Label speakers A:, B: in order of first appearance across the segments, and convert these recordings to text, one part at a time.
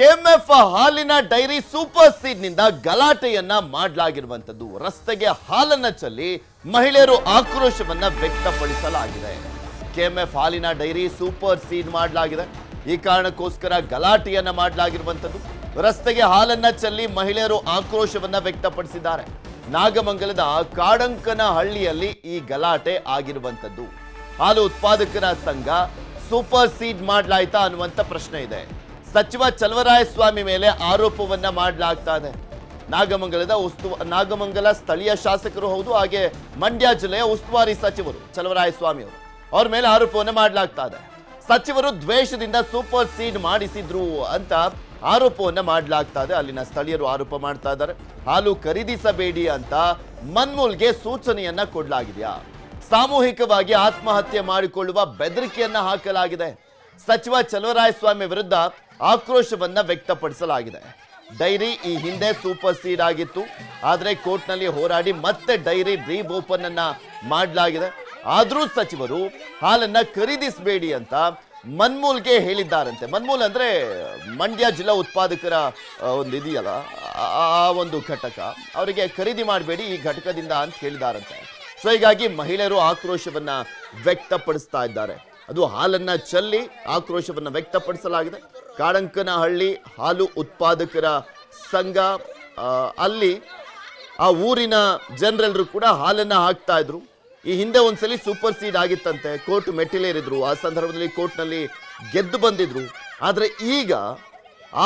A: KMF ಹಾಲಿನ dairy super seed ನಿಂದ ಗಲಾಟೆಯನ್ನ ಮಾಡಲಾಗಿರುವಂತದ್ದು. ರಸ್ತೆಗೆ ಹಾಲನ್ನ ಚೆಲ್ಲಿ ಮಹಿಳೆಯರು ಆಕ್ರೋಶವನ್ನ ವ್ಯಕ್ತಪಡಿಸಲಾಗಿದೆ. ಕೆಎಂಎಫ್ ಹಾಲಿನ ಡೈರಿ ಸೂಪರ್ ಸೀಡ್ ಮಾಡಲಾಗಿದೆ. ಈ ಕಾರಣಕ್ಕೋಸ್ಕರ ಗಲಾಟೆಯನ್ನ ಮಾಡಲಾಗಿರುವಂತದ್ದು. ರಸ್ತೆಗೆ ಹಾಲನ್ನ ಚೆಲ್ಲಿ ಮಹಿಳೆಯರು ಆಕ್ರೋಶವನ್ನ ವ್ಯಕ್ತಪಡಿಸಿದ್ದಾರೆ. ನಾಗಮಂಗಲದ ಕಾಡಂಕನ ಹಳ್ಳಿಯಲ್ಲಿ ಈ ಗಲಾಟೆ ಆಗಿರುವಂತದ್ದು. ಹಾಲು ಉತ್ಪಾದಕರ ಸಂಘ ಸೂಪರ್ ಸೀಡ್ ಮಾಡಲಾಯ್ತಾ ಅನ್ನುವಂತ ಪ್ರಶ್ನೆ ಇದೆ. ಸಚಿವ ಚಲವರಾಯಸ್ವಾಮಿ ಮೇಲೆ ಆರೋಪವನ್ನ ಮಾಡಲಾಗ್ತಾ ಇದೆ. ನಾಗಮಂಗಲ ಸ್ಥಳೀಯ ಶಾಸಕರು ಹೌದು, ಹಾಗೆ ಮಂಡ್ಯ ಜಿಲ್ಲೆಯ ಉಸ್ತುವಾರಿ ಸಚಿವರು ಚಲವರಾಯಸ್ವಾಮಿ ಅವರು, ಅವ್ರ ಮೇಲೆ ಆರೋಪವನ್ನ ಮಾಡಲಾಗ್ತಾ ಇದೆ. ಸಚಿವರು ದ್ವೇಷದಿಂದ ಸೂಪರ್ ಸೀಡ್ ಮಾಡಿಸಿದ್ರು ಅಂತ ಆರೋಪವನ್ನ ಮಾಡಲಾಗ್ತಾ ಇದೆ. ಅಲ್ಲಿನ ಸ್ಥಳೀಯರು ಆರೋಪ ಮಾಡ್ತಾ ಇದ್ದಾರೆ. ಹಾಲು ಖರೀದಿಸಬೇಡಿ ಅಂತ ಮನ್ಮೂಲ್ಗೆ ಸೂಚನೆಯನ್ನ ಕೊಡಲಾಗಿದೆಯಾ? ಸಾಮೂಹಿಕವಾಗಿ ಆತ್ಮಹತ್ಯೆ ಮಾಡಿಕೊಳ್ಳುವ ಬೆದರಿಕೆಯನ್ನ ಹಾಕಲಾಗಿದೆ. ಸಚಿವ ಚಲವರಾಯಸ್ವಾಮಿ ವಿರುದ್ಧ ಆಕ್ರೋಶವನ್ನ ವ್ಯಕ್ತಪಡಿಸಲಾಗಿದೆ. ಡೈರಿ ಈ ಹಿಂದೆ ಸೂಪರ್ ಸೀಡ್ ಆಗಿತ್ತು, ಆದರೆ ಕೋರ್ಟ್ನಲ್ಲಿ ಹೋರಾಡಿ ಮತ್ತೆ ಡೈರಿ ರೀಓಪನ್ ಅನ್ನ ಮಾಡಲಾಗಿದೆ. ಆದ್ರೂ ಸಚಿವರು ಹಾಲನ್ನ ಖರೀದಿಸಬೇಡಿ ಅಂತ ಮನ್ಮೂಲ್ಗೆ ಹೇಳಿದ್ದಾರಂತೆ. ಮನ್ಮೂಲ್ ಅಂದ್ರೆ ಮಂಡ್ಯ ಜಿಲ್ಲಾ ಉತ್ಪಾದಕರ ಒಂದು ಇದೆಯಲ್ಲ, ಆ ಒಂದು ಘಟಕ, ಅವರಿಗೆ ಖರೀದಿ ಮಾಡಬೇಡಿ ಈ ಘಟಕದಿಂದ ಅಂತ ಹೇಳಿದಾರಂತೆ. ಸೊ ಹೀಗಾಗಿ ಮಹಿಳೆಯರು ಆಕ್ರೋಶವನ್ನ ವ್ಯಕ್ತಪಡಿಸ್ತಾ ಇದ್ದಾರೆ. ಅದು ಹಾಲನ್ನ ಚೆಲ್ಲಿ ಆಕ್ರೋಶವನ್ನ ವ್ಯಕ್ತಪಡಿಸಲಾಗಿದೆ. ಕಾಡಂಕನಹಳ್ಳಿ ಹಾಲು ಉತ್ಪಾದಕರ ಸಂಘ, ಅಲ್ಲಿ ಆ ಊರಿನ ಜನರೆಲ್ಲರೂ ಕೂಡ ಹಾಲನ್ನ ಹಾಕ್ತಾ ಇದ್ರು. ಈ ಹಿಂದೆ ಒಂದ್ಸಲಿ ಸೂಪರ್ ಸೀಡ್ ಆಗಿತ್ತಂತೆ, ಕೋರ್ಟ್ ಮೆಟ್ಟಿಲೇರಿದ್ರು. ಆ ಸಂದರ್ಭದಲ್ಲಿ ಕೋರ್ಟ್ನಲ್ಲಿ ಗೆದ್ದು ಬಂದಿದ್ರು. ಆದರೆ ಈಗ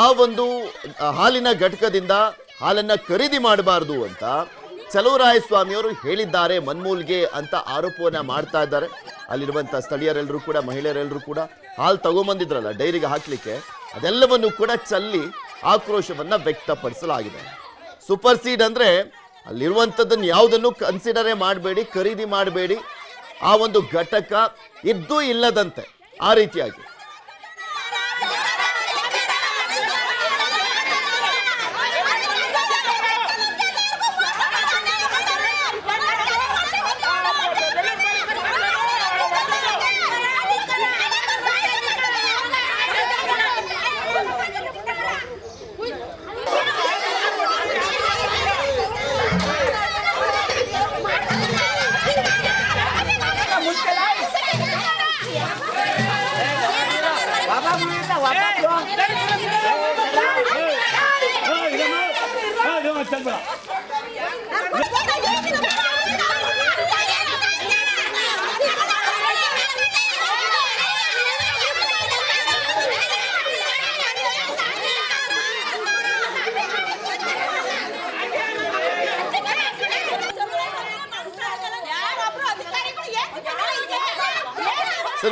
A: ಆ ಒಂದು ಹಾಲಿನ ಘಟಕದಿಂದ ಹಾಲನ್ನ ಖರೀದಿ ಮಾಡಬಾರ್ದು ಅಂತ ಚಲವರಾಯಸ್ವಾಮಿಯವರು ಹೇಳಿದ್ದಾರೆ ಮನ್ಮೂಲ್ಗೆ ಅಂತ ಆರೋಪವನ್ನ ಮಾಡ್ತಾ ಇದ್ದಾರೆ. ಅಲ್ಲಿರುವಂಥ ಸ್ಥಳೀಯರೆಲ್ಲರೂ ಕೂಡ, ಮಹಿಳೆಯರೆಲ್ಲರೂ ಕೂಡ ಹಾಲು ತಗೊಂಬಂದಿದ್ರಲ್ಲ ಡೈರಿಗೆ ಹಾಕ್ಲಿಕ್ಕೆ, ಅದೆಲ್ಲವನ್ನು ಕೂಡ ಚೆಲ್ಲಿ ಆಕ್ರೋಶವನ್ನ ವ್ಯಕ್ತಪಡಿಸಲಾಗಿದೆ. ಸೂಪರ್ ಸೀಡ್ ಅಂದ್ರೆ ಅಲ್ಲಿರುವಂಥದ್ದನ್ನು ಯಾವುದನ್ನು ಕನ್ಸಿಡರೇ ಮಾಡಬೇಡಿ, ಖರೀದಿ ಮಾಡಬೇಡಿ, ಆ ಒಂದು ಘಟಕ ಇದ್ದೂ ಇಲ್ಲದಂತೆ ಆ ರೀತಿಯಾಗಿ.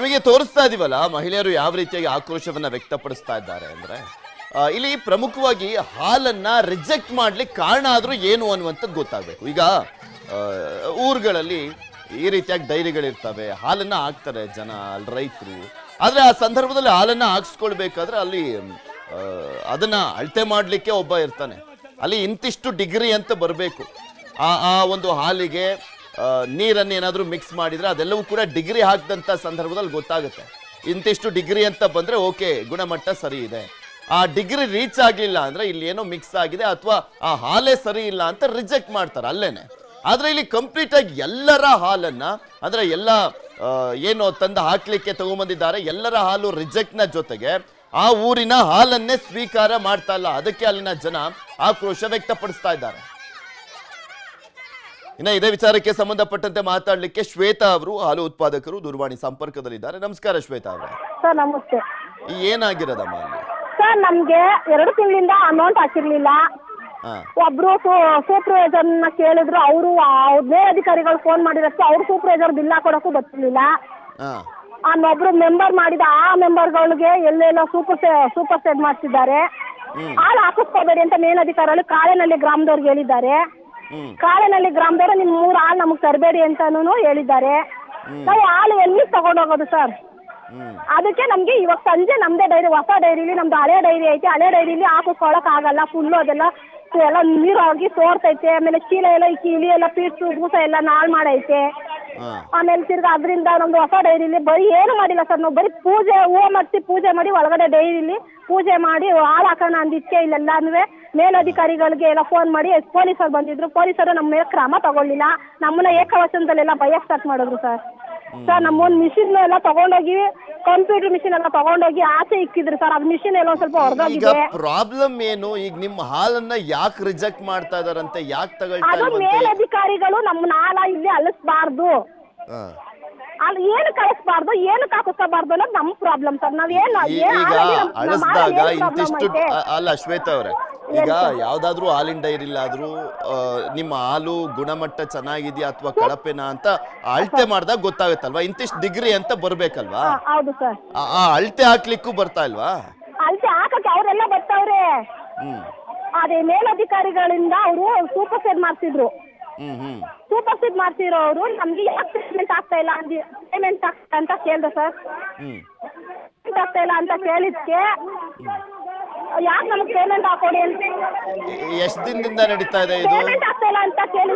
A: ನಿಮಗೆ ತೋರಿಸ್ತಾ ಇದೀವಲ್ಲ ಮಹಿಳೆಯರು ಯಾವ ರೀತಿಯಾಗಿ ಆಕ್ರೋಶವನ್ನ ವ್ಯಕ್ತಪಡಿಸ್ತಾ ಇದ್ದಾರೆ ಅಂದ್ರೆ, ಇಲ್ಲಿ ಪ್ರಮುಖವಾಗಿ ಹಾಲನ್ನ ರಿಜೆಕ್ಟ್ ಮಾಡ್ಲಿಕ್ಕೆ ಕಾರಣ ಆದ್ರೂ ಏನು ಅನ್ನುವಂಥದ್ದು ಗೊತ್ತಾಗಬೇಕು. ಈಗ ಊರುಗಳಲ್ಲಿ ಈ ರೀತಿಯಾಗಿ ಡೈರಿಗಳಿರ್ತವೆ, ಹಾಲನ್ನ ಹಾಕ್ತಾರೆ ಜನ, ರೈತರು. ಆದ್ರೆ ಆ ಸಂದರ್ಭದಲ್ಲಿ ಹಾಲನ್ನ ಹಾಕ್ಸ್ಕೊಳ್ಬೇಕಾದ್ರೆ ಅಲ್ಲಿ ಅದನ್ನ ಅಳತೆ ಮಾಡ್ಲಿಕ್ಕೆ ಒಬ್ಬ ಇರ್ತಾನೆ. ಅಲ್ಲಿ ಇಂತಿಷ್ಟು ಡಿಗ್ರಿ ಅಂತ ಬರಬೇಕು. ಆ ಒಂದು ಹಾಲಿಗೆ ನೀರನ್ನು ಏನಾದರೂ ಮಿಕ್ಸ್ ಮಾಡಿದ್ರೆ ಅದೆಲ್ಲವೂ ಕೂಡ ಡಿಗ್ರಿ ಹಾಕಿದಂಥ ಸಂದರ್ಭದಲ್ಲಿ ಗೊತ್ತಾಗುತ್ತೆ. ಇಂತಿಷ್ಟು ಡಿಗ್ರಿ ಅಂತ ಬಂದರೆ ಓಕೆ, ಗುಣಮಟ್ಟ ಸರಿ ಇದೆ. ಆ ಡಿಗ್ರಿ ರೀಚ್ ಆಗಲಿಲ್ಲ ಅಂದರೆ ಇಲ್ಲಿ ಏನೋ ಮಿಕ್ಸ್ ಆಗಿದೆ ಅಥವಾ ಆ ಹಾಲೇ ಸರಿ ಇಲ್ಲ ಅಂತ ರಿಜೆಕ್ಟ್ ಮಾಡ್ತಾರೆ ಅಲ್ಲೇನೆ. ಆದರೆ ಇಲ್ಲಿ ಕಂಪ್ಲೀಟ್ ಆಗಿ ಎಲ್ಲರ ಹಾಲನ್ನು, ಅಂದರೆ ಎಲ್ಲ ಏನು ತಂದು ಹಾಕ್ಲಿಕ್ಕೆ ತಗೊಂಬಂದಿದ್ದಾರೆ ಎಲ್ಲರ ಹಾಲು ರಿಜೆಕ್ಟ್ನ ಜೊತೆಗೆ ಆ ಊರಿನ ಹಾಲನ್ನೇ ಸ್ವೀಕಾರ ಮಾಡ್ತಾ ಇಲ್ಲ. ಅದಕ್ಕೆ ಅಲ್ಲಿನ ಜನ ಆಕ್ರೋಶ ವ್ಯಕ್ತಪಡಿಸ್ತಾ ಇದ್ದಾರೆ. ಇನ್ನು ಇದೇ ವಿಚಾರಕ್ಕೆ ಸಂಬಂಧಪಟ್ಟಂತೆ ಮಾತಾಡಲಿಕ್ಕೆ ಶ್ವೇತಾ ಅವರು, ಹಾಲು ಉತ್ಪಾದಕರು, ದೂರವಾಣಿ ಸಂಪರ್ಕದಲ್ಲಿದ್ದಾರೆ. ನಮಸ್ಕಾರ ಶ್ವೇತಾ ಅವರೇ.
B: ಸರ್ ನಮಸ್ತೆ.
A: ಏನಾಗಿರೋದಮ್ಮ ಅಲ್ಲಿ?
B: ಸರ್ ನಮ್ಗೆ 2 ತಿಂಗಳಿಂದ ಅಮೌಂಟ್ ಹಾಕಿರ್ಲಿಲ್ಲ. ಒಬ್ರು ಸೂಪರ್ವೈಸರ್ನ ಕೇಳಿದ್ರು, ಅವರು ಮೇಲಧಿಕಾರಿಗಳು ಫೋನ್ ಮಾಡಿದಕ್ಕೆ ಅವ್ರು ಸೂಪರ್ವೈಸರ್ ಬಿಲ್ ಹಾಕೊಡಕ್ಕೂ ಬರ್ತಿರ್ಲಿಲ್ಲ. ಒಬ್ರು ಮೆಂಬರ್ ಮಾಡಿದ ಆ ಮೆಂಬರ್ಗಳಿಗೆ ಎಲ್ಲೆಲ್ಲ ಸೂಪರ್ ಸೆಡ್ ಮಾಡ್ತಿದ್ದಾರೆ. ಹಾಲು ಹಾಕಿಸ್ಕೋಬೇಡಿ ಅಂತ ಮೇಲಧಿಕಾರಿಗಳು ಕಾಳೆನಹಳ್ಳಿ ಗ್ರಾಮದವ್ರಿಗೆ ಹೇಳಿದ್ದಾರೆ. ಕಾಳೆನಹಳ್ಳಿ ಗ್ರಾಮದವರು ನಿಮ್ 3 ಹಾಲು ನಮಗ್ ತರಬೇಡಿ ಅಂತಾನು ಹೇಳಿದ್ದಾರೆ. ನಾವು ಹಾಲು ಎಲ್ಲಿ ತಗೊಂಡೋಗೋದು ಸರ್? ಅದಕ್ಕೆ ನಮ್ಗೆ ಇವಾಗ ಸಂಜೆ ನಮ್ದೇ ಡೈರಿ, ಹೊಸ ಡೈರಿಲಿ, ನಮ್ದು ಹಳೆ ಡೈರಿ ಐತೆ, ಹಳೆ ಡೈರಿಲಿ ಹಾಕಿಸ್ಕೊಳಕ್ ಆಗಲ್ಲ. ಫುಲ್ಲು ಅದೆಲ್ಲ ಎಲ್ಲ ನೀರು ಹೋಗಿ ಸೋರ್ತೈತೆ. ಆಮೇಲೆ ಚೀಲ ಎಲ್ಲ ಇಲಿ ಎಲ್ಲ ಪೀಸು ಬೂಸ ಎಲ್ಲ ನಾಳು ಮಾಡೈತೆ. ಆಮೇಲೆ ತಿರ್ಗಾ ಅದರಿಂದ ನಮ್ದು ಹೊಸ ಡೈರಿಲಿ ಬರೀ ಏನು ಮಾಡಿಲ್ಲ ಸರ್. ನಾವು ಬರೀ ಪೂಜೆ ಹೂವು ಮಾಡಿಸಿ ಪೂಜೆ ಮಾಡಿ ಒಳಗಡೆ ಡೈರಿಲಿ ಪೂಜೆ ಮಾಡಿ ಹಾಳು ಹಾಕೋಣ ಅಂದಿದ್ಕೆ ಇಲ್ಲೆಲ್ಲಾನು ಮೇಲಧಿಕಾರಿಗಳಿಗೆ ಎಲ್ಲ ಫೋನ್ ಮಾಡಿ ಪೊಲೀಸರು ಬಂದಿದ್ರು. ಪೊಲೀಸರು ನಮ್ಮ ಮೇಲೆ ಕ್ರಮ ತಗೊಳ್ಳಿಲ್ಲ. ನಮ್ಮನ್ನ ಏಕವಚನದಲ್ಲೆಲ್ಲ ಭಯ ಸ್ಟಾರ್ಟ್ ಮಾಡಿದ್ರು ಸರ್. ನಮ್ಮೊಂದು ಮಿಷಿನ್ ಎಲ್ಲ ತಗೊಂಡೋಗಿ ಕಂಪ್ಯೂಟರ್ ಮಿಷಿನ್ ಎಲ್ಲ ತಗೊಂಡೋಗಿ ಆಚೆ ಇಕ್ಕಿದ್ರು ಸರ್. ಅದು ಮಿಷಿನ್ ಎಲ್ಲ ಸ್ವಲ್ಪ ಹೊರದೋಗಿದೆ.
A: ಪ್ರಾಬ್ಲಮ್ ಏನು ಈಗ ನಿಮ್ಮ ಹಾಲನ್ನ ಯಾಕೆ ರಿಜೆಕ್ಟ್ ಮಾಡ್ತಾ ಇದಾರಂತೆ, ಯಾಕೆ ತಗೊಳ್ತಾ
B: ಅದು
A: ಇಲ್ವಂತೆ?
B: ಮೇಲಧಿಕಾರಿಗಳು ನಮ್ಮನ್ನ ಹಾಲ ಇಲ್ಲಿ ಅಳಿಸ್ಬಾರ್ದು, ಅಲ್ಲಿ ಏನು ಕಳಿಸ್ಬಾರ್ದು, ಏನು ಹಾಕಿಸ್ಕೋಬಾರ್ದು ಅನ್ನೋದು ನಮ್ಮ ಪ್ರಾಬ್ಲಮ್ ಸರ್.
A: ಈಗ ಅಳಿಸಿದಾಗ ಇಂತಿಷ್ಟು ಅಲ್ಲ ಶ್ವೇತಾ ಅವರೇ, ಈಗ ಯಾವ್ದಾದ್ರು ಹಾಲಿನ ಡೈರಿಲಾದ್ರೂ ನಿಮ್ಮ ಹಾಲು ಗುಣಮಟ್ಟ ಚೆನ್ನಾಗಿದ್ಯಾ ಅಥವಾ ಕಳಪೆನಾ ಅಂತ ಅಳತೆ ಮಾಡಿದಾಗ ಗೊತ್ತಾಗುತ್ತಲ್ವಾ, ಇಂತಿಷ್ಟು ಡಿಗ್ರಿ ಅಂತ ಬರ್ಬೇಕಲ್ವಾ?
B: ಹೌದು ಸರ್.
A: ಆ ಅಳತೆ ಹಾಕ್ಲಿಕ್ಕೂ ಬರ್ತಾ ಇಲ್ವಾ?
B: ಅಳತೆ ಹಾಕಕ್ಕೆ ಅವರೆಲ್ಲ ಬರ್ತಾವ್ರೆ. ಅದೇ ಮೇಲಧಿಕಾರಿಗಳಿಂದ ಅವರು ಸೂಪರ್ ಸೀಡ್ ಮಾಡ್ತಿದ್ರು. ಸೂಪರ್ ಸೀಡ್ ಮಾಡ್ತಿರೋರು ನಮ್ಗೆ ಯಾಕೆ ಪೇಮೆಂಟ್ ಆಗ್ತಾ ಇಲ್ಲ ಪೇಮೆಂಟ್ ಆಗ್ತಾ ಅಂತ ಕೇಳ್ದೆ ಸರ್. ಆಗ್ತಾ ಇಲ್ಲ ಅಂತ ಕೇಳಿದ್ಕೆ ಯಾಕೆ ನಮಗೆ ಪೇಮೆಂಟ್ ಹಾಕೊಡಿ ಅಂತ.
A: ಎಷ್ಟು ದಿನದಿಂದ ನಡೀತಾ ಇದೆ ಇದು?
B: ಪೇಮೆಂಟ್ ಆಗ್ತಾ ಇಲ್ಲ ಅಂತ ಕೇಳಿ.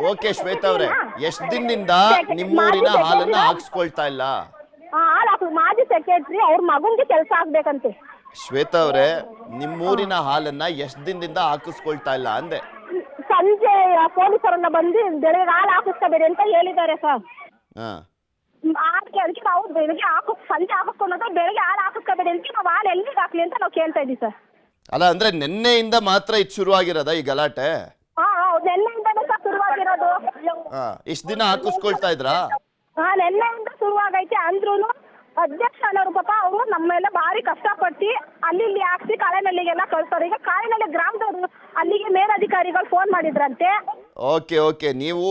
A: ಓಕೆ ಶ್ವೇತಾ ಅವ್ರೆ, ಎಷ್ಟು ದಿನದಿಂದ ನಿಮ್ಮೂರಿನ ಹಾಲನ್ನ ಹಾಕ್ಸ್ಕೊಳ್ತಾ ಇಲ್ಲ?
B: ಹಾಲು ಮಾಜಿ ಸೆಕ್ರೆಟರಿ ಅವ್ರ ಮಗನ್ಗೆ ಕೆಲಸ ಆಗ್ಬೇಕಂತೆ.
A: ಶ್ವೇತಾ ಅವ್ರೆ, ನಿಮ್ಮೂರಿನ ಹಾಲನ್ನ ಎಷ್ಟು ದಿನದಿಂದ ಹಾಕಿಸ್ಕೊಳ್ತಾ ಇಲ್ಲ ಅಂದೆ?
B: ಸಂಜೆ ಪೊಲೀಸರನ್ನ ಬಂದು ಬೆಳಗ್ಗೆ ಹಾಲು ಹಾಕಿಸ್ಕೋಬೇಡಿ ಅಂತ ಹೇಳಿದ್ದಾರೆ ಸರ್. ಅದಕ್ಕೆ ನಾವು ಬೆಳಗ್ಗೆ ಸಂಜೆ ಹಾಕಿಸ್ಕೊಂಡ್ರೆ ಬೆಳಗ್ಗೆ ಹಾಲು ಹಾಕಿಸ್ಕೋಬೇಡಿ ಅಂತ ನಾವು ಹಾಲು ಎಲ್ಲಿಗೆ ಹಾಕ್ಲಿ ಅಂತ ನಾವು ಕೇಳ್ತಾ ಇದ್ದೀವಿ ಸರ್.
A: ಅಲ್ಲ ಅಂದ್ರೆ ನಿನ್ನೆಯಿಂದ ಮಾತ್ರ ಇದು ಶುರು ಆಗಿರೋದ ಈ ಗಲಾಟೆ?
B: ನೆನ್ನೆಯಿಂದನೇ ಸರ್ ಶುರುವಾಗಿರೋದು.
A: ಇಷ್ಟು ದಿನ ಹಾಕಿಸ್ಕೊಳ್ತಾ ಇದ್ರಾ?
B: ನೆನ್ನೆಯಿಂದ ಶುರುವಾಗೈತೆ ಅಂದ್ರೂ ಅಧ್ಯಕ್ಷ ಅನ್ನೋರು ಪಾಪ ಅವರು ನಮ್ಮೆಲ್ಲ ಭಾರಿ ಕಷ್ಟಪಟ್ಟು ಅಲ್ಲಿ ಇಲ್ಲಿ ಹಾಕ್ಸಿ ಕಾಳೆನಳ್ಳಿಗೆಲ್ಲ ಕಳ್ಸೋರು. ಈಗ ಕಾಳೆನಳ್ಳಿ ಗ್ರಾಮದವರು ಅಲ್ಲಿಗೆ ಮೇಲಧಿಕಾರಿಗಳು ಫೋನ್ ಮಾಡಿದ್ರಂತೆ.
A: ಓಕೆ ನೀವು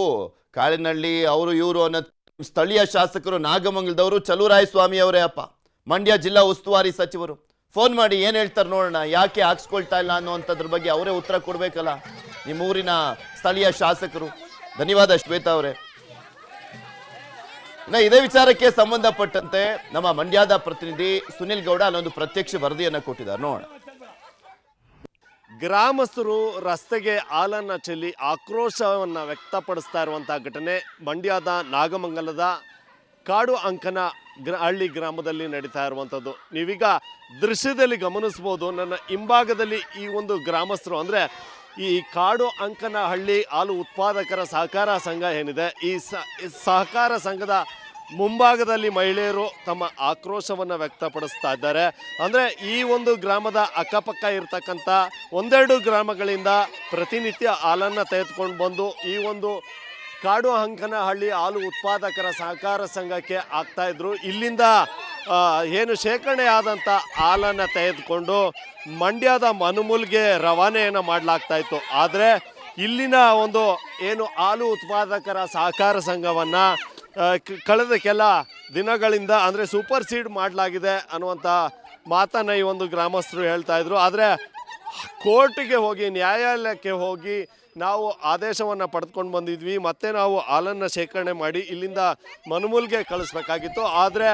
A: ಕಾಳೆನಳ್ಳಿ ಅವರು ಇವರು ಅನ್ನೋ ಸ್ಥಳೀಯ ಶಾಸಕರು ನಾಗಮಂಗಲದವರು ಚಲುವರಾಯ ಸ್ವಾಮಿ ಅವರೇ ಅಪ್ಪ, ಮಂಡ್ಯ ಜಿಲ್ಲಾ ಉಸ್ತುವಾರಿ ಸಚಿವರು. ಫೋನ್ ಮಾಡಿ ಏನ್ ಹೇಳ್ತಾರೆ ನೋಡೋಣ, ಯಾಕೆ ಹಾಕ್ಸ್ಕೊಳ್ತಾ ಇಲ್ಲ ಅನ್ನುವಂಥದ್ರ ಬಗ್ಗೆ ಅವರೇ ಉತ್ತರ ಕೊಡ್ಬೇಕಲ್ಲ ನಿಮ್ಮ ಊರಿನ ಸ್ಥಳೀಯ ಶಾಸಕರು. ಧನ್ಯವಾದ ಶ್ವೇತಾ ಅವರೇ. ಇದೇ ವಿಚಾರಕ್ಕೆ ಸಂಬಂಧಪಟ್ಟಂತೆ ನಮ್ಮ ಮಂಡ್ಯದ ಪ್ರತಿನಿಧಿ ಸುನಿಲ್ ಗೌಡ ಅಲ್ಲೊಂದು ಪ್ರತ್ಯಕ್ಷ ವರದಿಯನ್ನು ಕೊಟ್ಟಿದ್ದಾರೆ, ನೋಡೋಣ.
C: ಗ್ರಾಮಸ್ಥರು ರಸ್ತೆಗೆ ಹಾಲನ್ನು ಚೆಲ್ಲಿ ಆಕ್ರೋಶವನ್ನು ವ್ಯಕ್ತಪಡಿಸ್ತಾ ಇರುವಂಥ ಘಟನೆ ಮಂಡ್ಯದ ನಾಗಮಂಗಲದ ಕಾಡು ಅಂಕನ ಹಳ್ಳಿ ಗ್ರಾಮದಲ್ಲಿ ನಡೀತಾ ಇರುವಂಥದ್ದು. ನೀವೀಗ ದೃಶ್ಯದಲ್ಲಿ ಗಮನಿಸ್ಬೋದು, ನನ್ನ ಹಿಂಭಾಗದಲ್ಲಿ ಈ ಒಂದು ಗ್ರಾಮಸ್ಥರು ಅಂದರೆ ಈ ಕಾಡು ಅಂಕನ ಹಳ್ಳಿ ಹಾಲು ಉತ್ಪಾದಕರ ಸಹಕಾರ ಸಂಘ ಏನಿದೆ, ಈ ಸಹಕಾರ ಸಂಘದ ಮುಂಭಾಗದಲ್ಲಿ ಮಹಿಳೆಯರು ತಮ್ಮ ಆಕ್ರೋಶವನ್ನು ವ್ಯಕ್ತಪಡಿಸ್ತಾ ಇದ್ದಾರೆ. ಅಂದರೆ ಈ ಒಂದು ಗ್ರಾಮದ ಅಕ್ಕಪಕ್ಕ ಇರತಕ್ಕಂಥ ಒಂದೆರಡು ಗ್ರಾಮಗಳಿಂದ ಪ್ರತಿನಿತ್ಯ ಹಾಲನ್ನು ತೆಗೆದುಕೊಂಡು ಬಂದು ಈ ಒಂದು ಕಾಡು ಅಂಕನ ಹಳ್ಳಿ ಹಾಲು ಉತ್ಪಾದಕರ ಸಹಕಾರ ಸಂಘಕ್ಕೆ ಆಗ್ತಾಯಿದ್ರು. ಇಲ್ಲಿಂದ ಏನು ಶೇಖರಣೆ ಆದಂಥ ಹಾಲನ್ನು ತೆಗೆದುಕೊಂಡು ಮಂಡ್ಯದ ಮನುಮುಲ್ಗೆ ರವಾನೆಯನ್ನು ಮಾಡಲಾಗ್ತಾಯಿತ್ತು. ಆದರೆ ಇಲ್ಲಿನ ಒಂದು ಏನು ಹಾಲು ಉತ್ಪಾದಕರ ಸಹಕಾರ ಸಂಘವನ್ನು ಕಳೆದ ಕೆಲ ದಿನಗಳಿಂದ ಅಂದರೆ ಸೂಪರ್ ಸೀಡ್ ಮಾಡಲಾಗಿದೆ ಅನ್ನುವಂಥ ಮಾತನ್ನು ಈ ಒಂದು ಗ್ರಾಮಸ್ಥರು ಹೇಳ್ತಾಯಿದ್ರು. ಆದರೆ ಕೋರ್ಟಿಗೆ ಹೋಗಿ ನ್ಯಾಯಾಲಯಕ್ಕೆ ಹೋಗಿ ನಾವು ಆದೇಶವನ್ನು ಪಡೆದುಕೊಂಡು ಬಂದಿದ್ವಿ, ಮತ್ತೆ ನಾವು ಹಾಲನ್ನು ಶೇಖರಣೆ ಮಾಡಿ ಇಲ್ಲಿಂದ ಮನುಮುಲ್ಗೆ ಕಳಿಸ್ಬೇಕಾಗಿತ್ತು. ಆದರೆ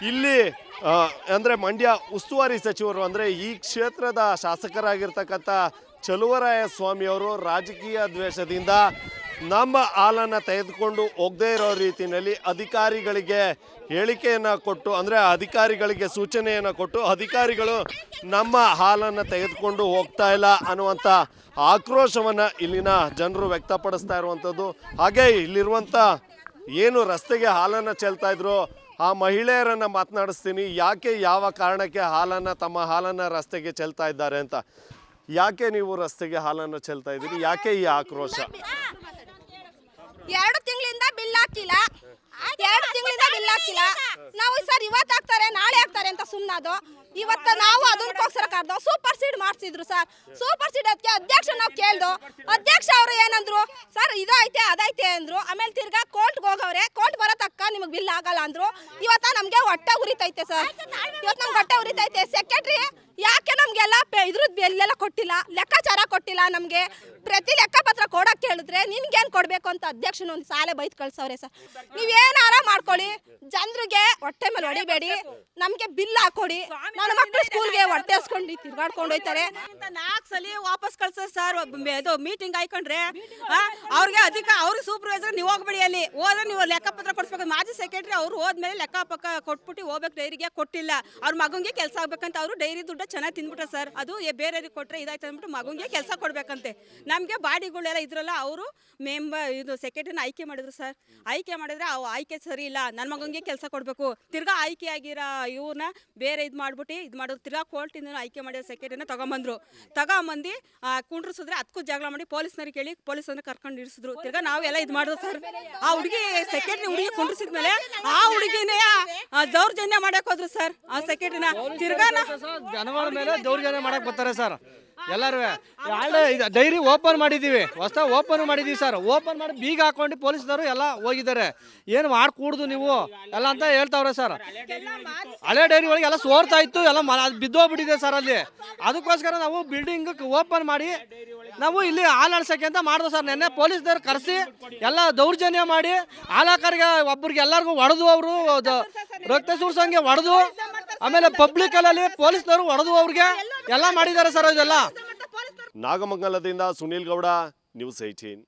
C: ಇಲ್ಲಿ ಅಂದರೆ ಮಂಡ್ಯ ಉಸ್ತುವಾರಿ ಸಚಿವರು ಅಂದರೆ ಈ ಕ್ಷೇತ್ರದ ಶಾಸಕರಾಗಿರ್ತಕ್ಕಂಥ ಚಲುವರಾಯ ಸ್ವಾಮಿಯವರು ರಾಜಕೀಯ ದ್ವೇಷದಿಂದ ನಮ್ಮ ಹಾಲನ್ನು ತೆಗೆದುಕೊಂಡು ಹೋಗದೇ ಇರೋ ರೀತಿಯಲ್ಲಿ ಅಧಿಕಾರಿಗಳಿಗೆ ಹೇಳಿಕೆಯನ್ನು ಕೊಟ್ಟು ಅಂದರೆ ಅಧಿಕಾರಿಗಳಿಗೆ ಸೂಚನೆಯನ್ನು ಕೊಟ್ಟು ಅಧಿಕಾರಿಗಳು ನಮ್ಮ ಹಾಲನ್ನು ತೆಗೆದುಕೊಂಡು ಹೋಗ್ತಾ ಇಲ್ಲ ಅನ್ನುವಂಥ ಆಕ್ರೋಶವನ್ನು ಇಲ್ಲಿನ ಜನರು ವ್ಯಕ್ತಪಡಿಸ್ತಾ ಇರುವಂಥದ್ದು. ಹಾಗೆ ಇಲ್ಲಿರುವಂಥ ಏನು ರಸ್ತೆಗೆ ಹಾಲನ್ನು ಚೆಲ್ತಾ ಇದ್ರು ಆ ಮಹಿಳೆಯರನ್ನು ಮಾತನಾಡಿಸ್ತೀನಿ, ಯಾಕೆ ಯಾವ ಕಾರಣಕ್ಕೆ ತಮ್ಮ ಹಾಲನ್ನು ರಸ್ತೆಗೆ ಚೆಲ್ತಾ ಇದ್ದಾರೆ ಅಂತ. ಯಾಕೆ ನೀವು ರಸ್ತೆಗೆ ಹಾಲನ್ನು ಚೆಲ್ತಾ ಇದ್ದೀರಿ, ಯಾಕೆ ಈ ಆಕ್ರೋಶ?
D: 2 ತಿಂಗಳಿಂದ ಬಿಲ್ ಹಾಕಿಲ್ಲ, 2 ತಿಂಗಳಿಂದ ಬಿಲ್ ಹಾಕಿಲ್ಲ. ನಾವು ಸರ್ ಇವತ್ತು ಹಾಕ್ತಾರೆ ನಾಳೆ ಹಾಕ್ತಾರೆ ಅಂತ ಸುಮ್ಮನಾದು. ಇವತ್ತು ನಾವು ಅದಕ್ಕೋಸ್ಕರ ಕರೆದು ಸೂಪರ್ ಸೀಡ್ ಮಾಡಿಸಿದ್ರು ಸರ್. ಸೂಪರ್ ಸೀಡ್ ಅದಕ್ಕೆ ಅಧ್ಯಕ್ಷ ನಾವು ಕೇಳ್ದು, ಅಧ್ಯಕ್ಷ ಅವರು ಏನಂದ್ರು, ಸರ್ ಇದೈತೆ ಅದೈತೆ ಅಂದ್ರು. ಆಮೇಲೆ ತಿರ್ಗಾ ಕೋರ್ಟ್ಗೆ ಹೋಗವ್ರೆ, ಕೋರ್ಟ್ ಬರೋ ತಕ್ಕ ನಿಮಗೆ ಬಿಲ್ ಆಗಲ್ಲ ಅಂದ್ರು. ಇವತ್ತು ನಮಗೆ ಹೊಟ್ಟೆ ಉರಿತೈತೆ ಸರ್, ಇವತ್ತು ನಮ್ಗೆ ಹೊಟ್ಟೆ ಉರಿತೈತೆ. ಸೆಕ್ರೆಟ್ರಿ ಯಾಕೆ ನಮಗೆಲ್ಲ ಇದ್ರದ್ದು ಎಲ್ಲೆಲ್ಲ ಕೊಟ್ಟಿಲ್ಲ, ಲೆಕ್ಕಾಚಾರ ಕೊಟ್ಟಿಲ್ಲ ನಮಗೆ. ಪ್ರತಿ ಲೆಕ್ಕಪತ್ರ ಕೊಡಕ್ಕೆ ಹೇಳಿದ್ರೆ ನಿನ್ಗೇನು ಕೊಡಬೇಕು ಅಂತ ಅಧ್ಯಕ್ಷನ ಒಂದು ಸಾಲೆ ಬೈದು ಕಳ್ಸವ್ರೆ ಸರ್. ನೀವೇನಾರ ಮಾಡ್ಕೊಳ್ಳಿ, ಜನರಿಗೆ ಹೊಟ್ಟೆ ಮೇಲೆ ಹೊಡಿಬೇಡಿ, ನಮಗೆ ಬಿಲ್ ಹಾಕೊಡಿ. ನನ್ನ ಮಕ್ಕಳು ಸ್ಕೂಲ್ಗೆ ಹೊಟ್ಟೆ ಹಸ್ಕೊಂಡು ತಿರ್ಗಾಡ್ಕೊಂಡು ಹೋಯ್ತಾರೆ.
E: 4 ಸಲ ವಾಪಸ್ ಕಳ್ಸೋದು ಸರ್. ಇದು ಮೀಟಿಂಗ್ ಹಾಕೊಂಡ್ರೆ ಅವ್ರಿಗೆ ಅವ್ರಿಗೆ ಸೂಪರ್ವೈಸರ್ ನೀವು ಹೋಗ್ಬೇಡಿ, ಅಲ್ಲಿ ಹೋದ್ರೆ ನೀವು ಲೆಕ್ಕಪತ್ರ ಕೊಡಿಸ್ಬೇಕು. ಮಾಜಿ ಸೆಕ್ರೆಟರಿ ಅವ್ರು ಹೋದ್ಮೇಲೆ ಲೆಕ್ಕಪಕ್ಕ ಕೊಟ್ಬಿಟ್ಟು ಹೋಗ್ಬೇಕು, ಡೈರಿಗೆ ಕೊಟ್ಟಿಲ್ಲ. ಅವ್ರ ಮಗಂಗೆ ಕೆಲಸ ಆಗ್ಬೇಕಂತ ಅವರು ಡೈರಿ ದುಡ್ಡು ಚೆನ್ನಾಗಿ ತಿಂದ್ಬಿಟ್ರೆ ಸರ್. ಅದು ಬೇರೆಯವ್ರಿಗೆ ಕೊಟ್ಟರೆ ಇದಾಯ್ತು ಅಂದ್ಬಿಟ್ಟು ಮಗಂಗೆ ಕೆಲಸ ಕೊಡ್ಬೇಕಂತೆ. ನಮಗೆ ಬಾಡಿಗಳೆಲ್ಲ ಇದ್ರಲ್ಲ, ಅವರು ಇದು ಸೆಕ್ರೆಟರಿನ ಆಯ್ಕೆ ಮಾಡಿದ್ರು ಸರ್. ಆಯ್ಕೆ ಮಾಡಿದ್ರೆ ಆಯ್ಕೆ ಸರಿ ಇಲ್ಲ, ನನ್ನ ಮಗಂಗೆ ಕೆಲಸ ಕೊಡಬೇಕು. ತಿರ್ಗಾ ಆಯ್ಕೆ ಆಗಿರೋ ಇವ್ರನ್ನ ಬೇರೆ ಇದು ಮಾಡ್ಬಿಟ್ಟು ಮಾಡಿದ್ರು. ತಿರ್ಗಾ ಕೋರ್ಟಿಂದ ಆಯ್ಕೆ ಮಾಡಿರೋ ಸೆಕ್ರೆಟರಿನ ತಗೊಂಬಂದು ಕುಂಡ್ರಿಸಿದ್ರೆ ಅದಕ್ಕೂ ಜಗಳ ಮಾಡಿ ಪೊಲೀಸ್ನವ್ರಿಗೆ ಕೇಳಿ ಪೊಲೀಸನ್ನ ಕರ್ಕೊಂಡು ಇರಿಸಿದ್ರು. ತಿರ್ಗಾ ನಾವೆಲ್ಲ ಇದು ಮಾಡಿದ್ರು ಸರ್. ಆ ಹುಡುಗಿ ಸೆಕ್ರೆಟರಿ ಹುಡುಗಿ ಕುಂಡ್ರಿಸಿದ್ಮೇಲೆ ಆ ಹುಡುಗಿನೇ ದೌರ್ಜನ್ಯ ಮಾಡಕ್ ಹೋದ್ರು ಸರ್. ಆ ಸೆಕ್ರೆಟರಿನ ತಿರ್ಗಾ
F: ಜನಗಳ ಮೇಲೆ ದೌರ್ಜನ್ಯ ಮಾಡಕ್ ಬರ್ತಾರೆ ಸರ್ ಎಲ್ಲರೂ. ಡೈರಿ ಓಪನ್ ಮಾಡಿದ್ದೀವಿ, ಹೊಸ ಓಪನ್ ಮಾಡಿದ್ದೀವಿ ಸರ್. ಓಪನ್ ಮಾಡಿ ಬೀಗ ಹಾಕೊಂಡು ಪೊಲೀಸ್ನವರು ಎಲ್ಲ ಹೋಗಿದ್ದಾರೆ. ಏನು ಮಾಡ್ಕೂಡ್ದು ನೀವು ಎಲ್ಲ ಅಂತ ಹೇಳ್ತಾವ್ರೆ ಸರ್. ಹಳೆ ಡೈರಿ ಒಳಗೆ ಎಲ್ಲ ಸೋರ್ತಾ ಇತ್ತು, ಎಲ್ಲ ಬಿದ್ದೋಗ್ಬಿಟ್ಟಿದೆ ಸರ್ ಅಲ್ಲಿ. ಅದಕ್ಕೋಸ್ಕರ ನಾವು ಬಿಲ್ಡಿಂಗ್ ಓಪನ್ ಮಾಡಿ ನಾವು ಇಲ್ಲಿ ಹಾಲು ಅಳ್ಸಕ್ಕೆ ಅಂತ ಮಾಡಿದ್ವು ಸರ್. ನೆನ್ನೆ ಪೊಲೀಸ್ನವ್ರು ಕರೆಸಿ ಎಲ್ಲ ದೌರ್ಜನ್ಯ ಮಾಡಿ ಹಾಲಾಕರಿಗೆ ಒಬ್ಬರಿಗೆ ಎಲ್ಲರಿಗೂ ಹೊಡೆದು, ಅವರು ರಕ್ತ ಸುರಿಸಂಗೆ ಹೊಡೆದು, ಆಮೇಲೆ ಪಬ್ಲಿಕಲ್ಲಿ ಪೊಲೀಸ್ನವರು ಹೊಡೆದು ಅವ್ರಿಗೆ ಎಲ್ಲ ಮಾಡಿದ್ದಾರೆ ಸರ್. ಇದೆಲ್ಲ
C: ನಾಗಮಂಗಲದಿಂದ ಸುನೀಲ್ ಗೌಡ, ನ್ಯೂಸ್ 18.